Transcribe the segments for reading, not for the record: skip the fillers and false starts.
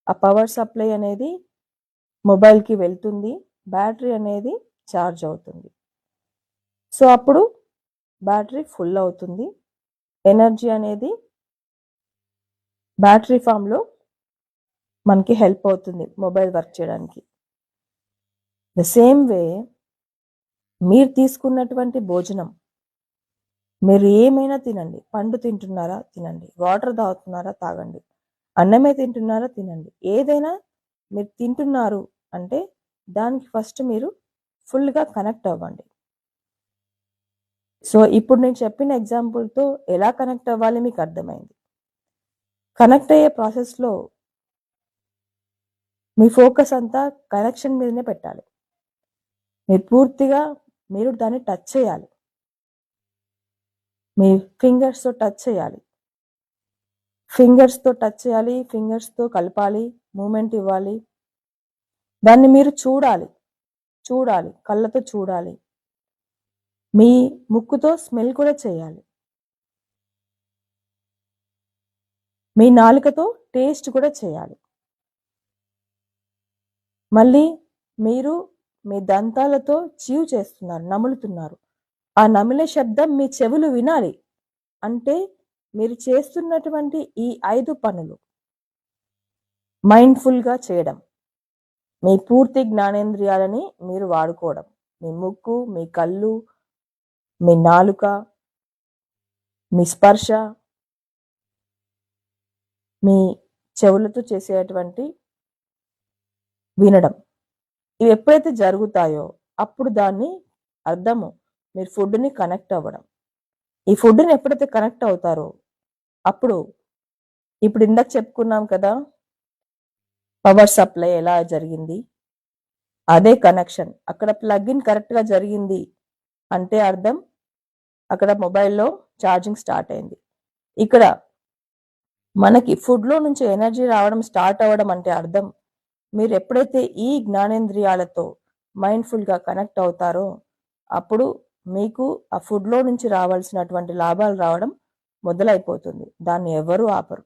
ఆ power supply అనేది మొబైల్కి వెళ్తుంది, బ్యాటరీ అనేది ఛార్జ్ అవుతుంది. సో అప్పుడు బ్యాటరీ ఫుల్ అవుతుంది, ఎనర్జీ అనేది బ్యాటరీ ఫామ్లో మనకి హెల్ప్ అవుతుంది మొబైల్ వర్క్ చేయడానికి. ద సేమ్ వే మీరు తీసుకున్నటువంటి భోజనం, మీరు ఏమైనా తినండి, పండు తింటున్నారా తినండి, వాటర్ తాగుతున్నారా తాగండి, అన్నమే తింటున్నారా తినండి, ఏదైనా మీరు తింటున్నారు అంటే దానికి ఫస్ట్ మీరు ఫుల్గా కనెక్ట్ అవ్వండి. సో ఇప్పుడు నేను చెప్పిన ఎగ్జాంపుల్తో ఎలా కనెక్ట్ అవ్వాలి మీకు అర్థమైంది. కనెక్ట్ అయ్యే ప్రాసెస్లో మీ ఫోకస్ అంతా కనెక్షన్ మీదనే పెట్టాలి. మీరు పూర్తిగా మీరు దాన్ని టచ్ చేయాలి, మీ ఫింగర్స్తో టచ్ చేయాలి, ఫింగర్స్తో కలపాలి, మూమెంట్ ఇవ్వాలి. దాన్ని మీరు చూడాలి, కళ్ళతో చూడాలి, మీ ముక్కుతో స్మెల్ కూడా చేయాలి, మీ నాలుకతో టేస్ట్ కూడా చేయాలి. మళ్ళీ మీరు మీ దంతాలతో చీవ్ చేస్తున్నారు, నములుతున్నారు. ఆ నమిలే శబ్దం మీ చెవులు వినాలి. అంటే మీరు చేస్తున్నటువంటి ఈ 5 పనులు మైండ్ఫుల్గా చేయడం, మీ పూర్తి జ్ఞానేంద్రియాలని మీరు వాడుకోవడం, మీ ముక్కు, మీ కళ్ళు, మీ నాలుక, మీ స్పర్శ, మీ చెవులతో చేసేటువంటి వినడం, ఇవి ఎప్పుడైతే జరుగుతాయో అప్పుడు దాన్ని అర్థము మీరు ఫుడ్ని కనెక్ట్ అవ్వడం. ఈ ఫుడ్ని ఎప్పుడైతే కనెక్ట్ అవుతారో అప్పుడు ఇప్పుడు ఇందాక చెప్పుకున్నాం కదా పవర్ సప్లై ఎలా జరిగింది, అదే కనెక్షన్ అక్కడ ప్లగ్ ఇన్ కరెక్ట్గా జరిగింది అంటే అర్థం అక్కడ మొబైల్లో ఛార్జింగ్ స్టార్ట్ అయింది. ఇక్కడ మనకి ఫుడ్లో నుంచి ఎనర్జీ రావడం స్టార్ట్ అవ్వడం అంటే అర్థం మీరు ఎప్పుడైతే ఈ జ్ఞానేంద్రియాలతో మైండ్ఫుల్గా కనెక్ట్ అవుతారో అప్పుడు మీకు ఆ ఫుడ్లో నుంచి రావాల్సినటువంటి లాభాలు రావడం మొదలైపోతుంది. దాన్ని ఎవరు ఆపరు.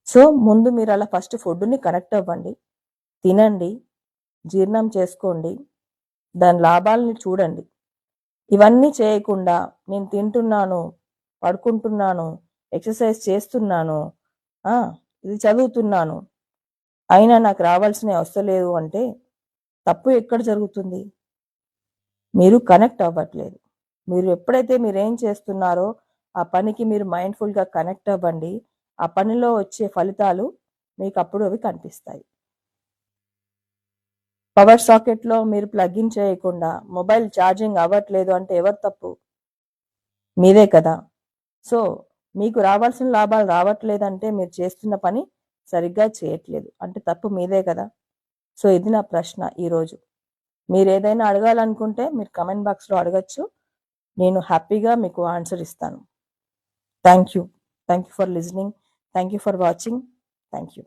సో ముందు మీరు అలా ఫస్ట్ ఫుడ్ని కనెక్ట్ అవ్వండి, తినండి, జీర్ణం చేసుకోండి, దాని లాభాలని చూడండి. ఇవన్నీ చేయకుండా నేను తింటున్నాను, పడుకుంటున్నాను, ఎక్సర్సైజ్ చేస్తున్నాను, ఇది చదువుతున్నాను, అయినా నాకు రావాల్సినవి వస్తలేదు అంటే తప్పు ఎక్కడ జరుగుతుంది? మీరు కనెక్ట్ అవ్వట్లేదు. మీరు ఎప్పుడైతే మీరేం చేస్తున్నారో ఆ పనికి మీరు మైండ్ఫుల్గా కనెక్ట్ అవ్వండి. ఆ పనిలో వచ్చే ఫలితాలు మీకు అప్పుడు అవి కనిపిస్తాయి. పవర్ సాకెట్లో మీరు ప్లగ్ ఇన్ చేయకుండా మొబైల్ ఛార్జింగ్ అవ్వట్లేదు అంటే ఎవరు తప్పు? మీదే కదా. సో మీకు రావాల్సిన లాభాలు రావట్లేదంటే మీరు చేస్తున్న పని సరిగ్గా చేయట్లేదు అంటే తప్పు మీదే కదా. సో ఇది నా ప్రశ్న ఈరోజు. మీరు ఏదైనా అడగాలనుకుంటే మీరు కమెంట్ బాక్స్లో అడగచ్చు, నేను హ్యాపీగా మీకు ఆన్సర్ ఇస్తాను. Thank you for listening, thank you for watching, thank you.